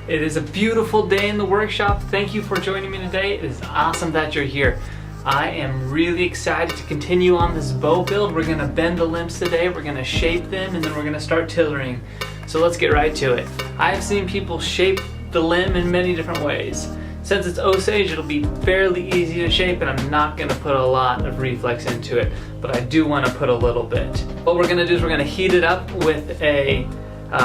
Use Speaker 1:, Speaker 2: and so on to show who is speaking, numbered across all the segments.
Speaker 1: It is a beautiful day in the workshop. Thank you for joining me today. It is awesome that you're here. I am really excited to continue on this bow build. We're gonna bend the limbs today, we're gonna shape them, and then we're gonna start tillering. So let's get right to it. I've seen people shape the limb in many different ways. Since it's osage, it'll be fairly easy to shape, and I'm not gonna put a lot of reflex into it, but I do wanna put a little bit. What we're gonna do is we're gonna heat it up with a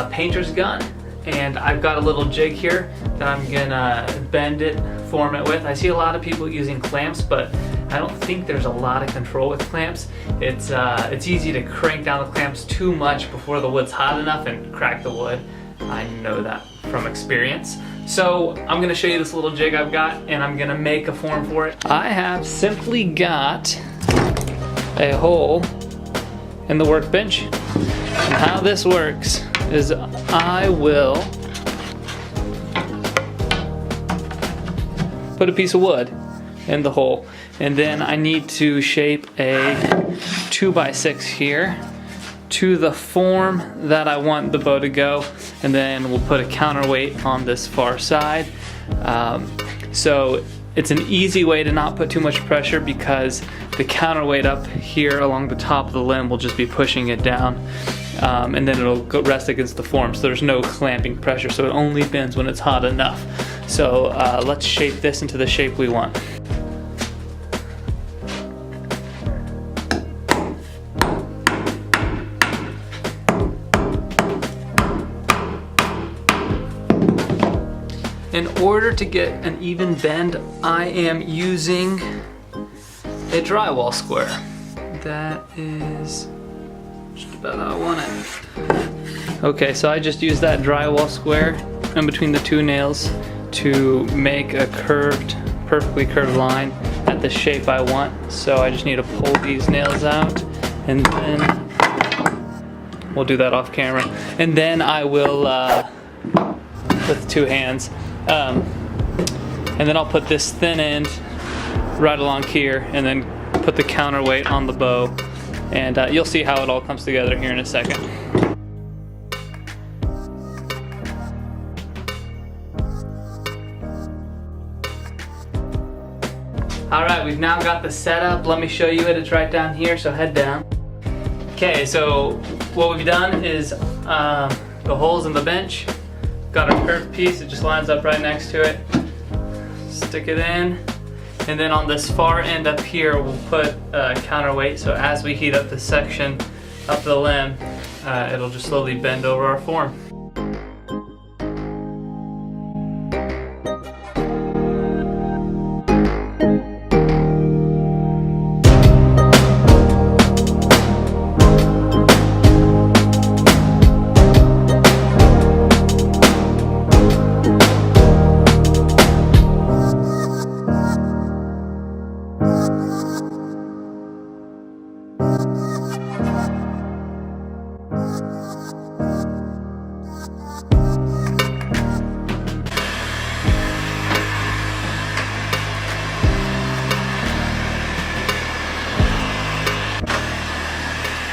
Speaker 1: painter's gun, and I've got a little jig here that I'm gonna bend it, form it with. I see a lot of people using clamps, but I don't think there's a lot of control with clamps. It's easy to crank down the clamps too much before the wood's hot enough and crack the wood. I know that from experience. So I'm gonna show you this little jig I've got, and I'm gonna make a form for it. I have simply got a hole in the workbench, and how this works is I will put a piece of wood in the hole, and then I need to shape a 2x6 here to the form that I want the bow to go, and then we'll put a counterweight on this far side. So it's an easy way to not put too much pressure, because the counterweight up here along the top of the limb will just be pushing it down, and then it'll rest against the form, so there's no clamping pressure, so it only bends when it's hot enough. So let's shape this into the shape we want. In order to get an even bend, I am using a drywall square. That is just about how I want it. Okay, so I just used that drywall square in between the two nails to make a perfectly curved line at the shape I want. So I just need to pull these nails out, and then we'll do that off camera. And then I will, with two hands, and then I'll put this thin end right along here, and then put the counterweight on the bow, and you'll see how it all comes together here in a second. Alright, we've now got the setup. Let me show you it. It's right down here, so head down. Okay, so what we've done is the holes in the bench. Got a curved piece, it just lines up right next to it. Stick it in, and then on this far end up here we'll put a counterweight, so as we heat up this section up the limb, it'll just slowly bend over our form.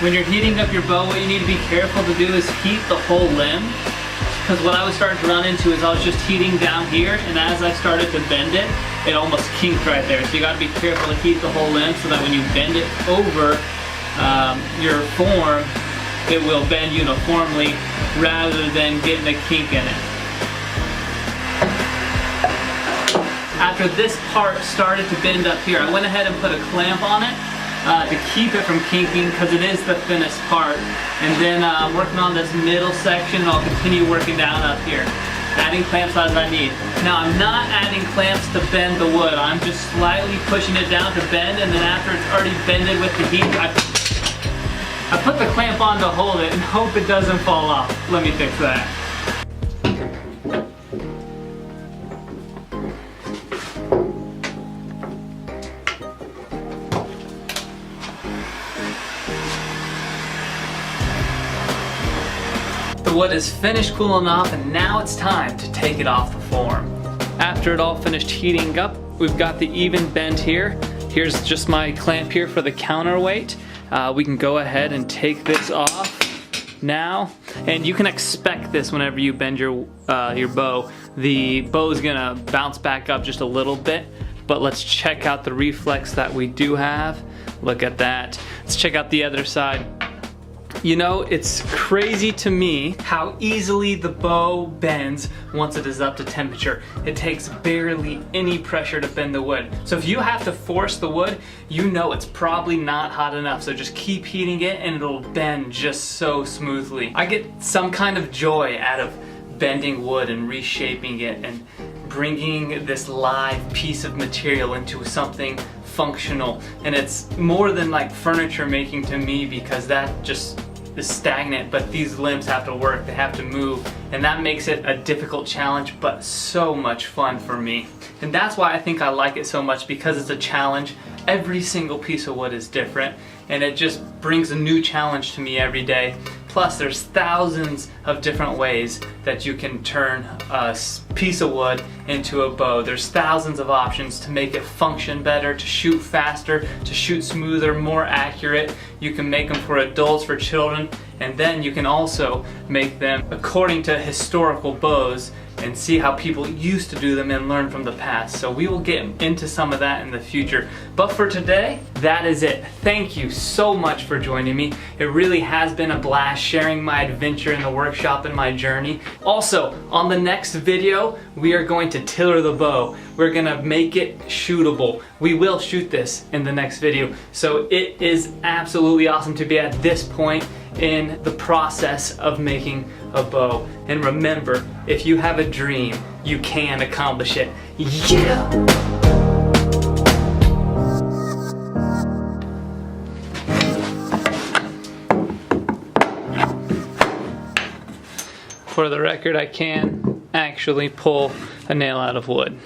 Speaker 1: When you're heating up your bow, what you need to be careful to do is heat the whole limb, because what I was starting to run into is I was just heating down here, and as I started to bend it, it almost kinked right there. So you got to be careful to heat the whole limb, so that when you bend it over your form, it will bend uniformly rather than getting a kink in it. After this part started to bend up here, I went ahead and put a clamp on it to keep it from kinking, because it is the thinnest part. And then I'm working on this middle section, and I'll continue working down up here, adding clamps as I need. Now I'm not adding clamps to bend the wood, I'm just slightly pushing it down to bend, and then after it's already bended with the heat, I put the clamp on to hold it and hope it doesn't fall off. Let me fix that. The wood is finished cooling off, and now it's time to take it off the form. After it all finished heating up, we've got the even bend here. Here's just my clamp here for the counterweight. We can go ahead and take this off Now, and you can expect this whenever you bend your bow. The bow is gonna bounce back up just a little bit, but let's check out the reflex that we do have. Look at that. Let's check out the other side. You know, it's crazy to me how easily the bow bends once it is up to temperature. It takes barely any pressure to bend the wood. So if you have to force the wood, you know it's probably not hot enough. So just keep heating it and it'll bend just so smoothly. I get some kind of joy out of bending wood and reshaping it and bringing this live piece of material into something functional. And it's more than like furniture making to me, because that just is stagnant, but these limbs have to work, they have to move, and that makes it a difficult challenge, but so much fun for me. And that's why I think I like it so much, because it's a challenge. Every single piece of wood is different, and it just brings a new challenge to me every day. Plus, there's thousands of different ways that you can turn a piece of wood into a bow. There's thousands of options to make it function better, to shoot faster, to shoot smoother, more accurate. You can make them for adults, for children, and then you can also make them according to historical bows and see how people used to do them and learn from the past. So we will get into some of that in the future. But for today, that is it. Thank you so much for joining me. It really has been a blast sharing my adventure in the workshop and my journey. Also, on the next video, we are going to tiller the bow. We're gonna make it shootable. We will shoot this in the next video. So it is absolutely awesome to be at this point in the process of making a bow. And remember, if you have a dream, you can accomplish it. Yeah! For the record, I can actually pull a nail out of wood.